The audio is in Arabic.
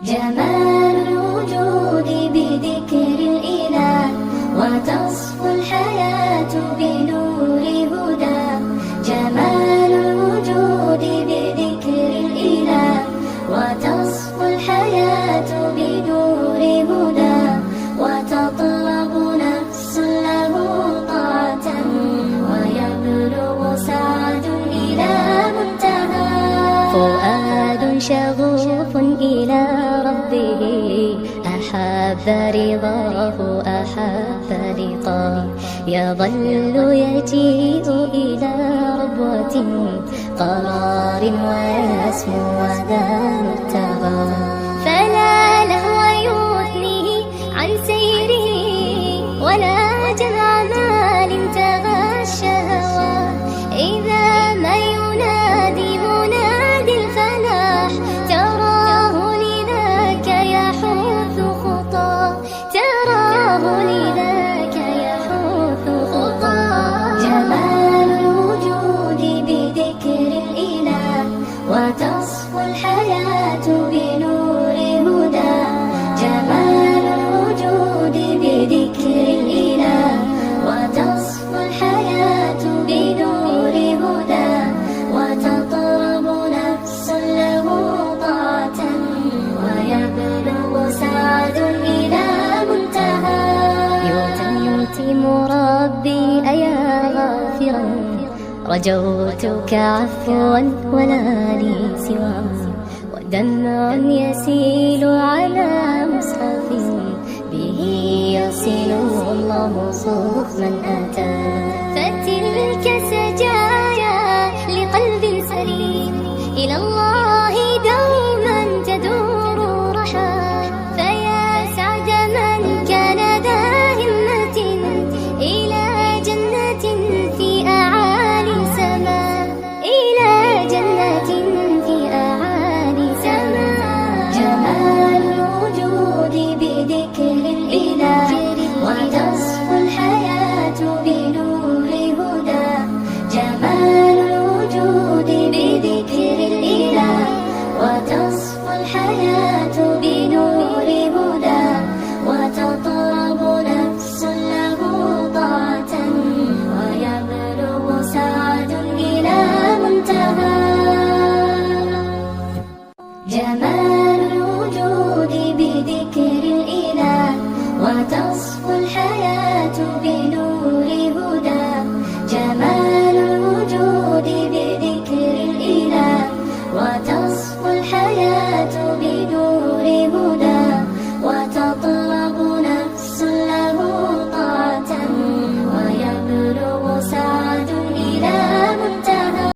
جمال الوجود بذكر الإله، وتصفو الحياة بنور هدى. جمال الوجود بذكر الإله، وتصفو الحياة بنور هدى. وتطلب نفس له طاعة، ويبلغ سعد إلى منتهى. فؤاد شغوف إلى ربه، أحب رضاه أحب لقاه. يظل يجيء إلى ربوة قرار، ويسمو وذا مرتضى. فلا لهو يثنيه عن سيره، ولا جمع مال تغى الشهوى. إذا ما ينادي منادي الفلاح، تراه لذاك يحث خطاه. تراه لذاك يحث خطاه. جمال الوجود بذكر الإله، وتصفو الحياة بنور هدى. جمال الوجود بذكر الإله، وتصفو الحياة بنور هدى. وتطرب نفس له طاعة، ويبلغ سعد إلى منتهى. يتم ربي أيا غافرا، رجوتك عفوا ولا لي سواه. ودمع يسيل على مصحف، به يصل الله صوف من أتى. فتلك سجايا لقلب سليم إلى الله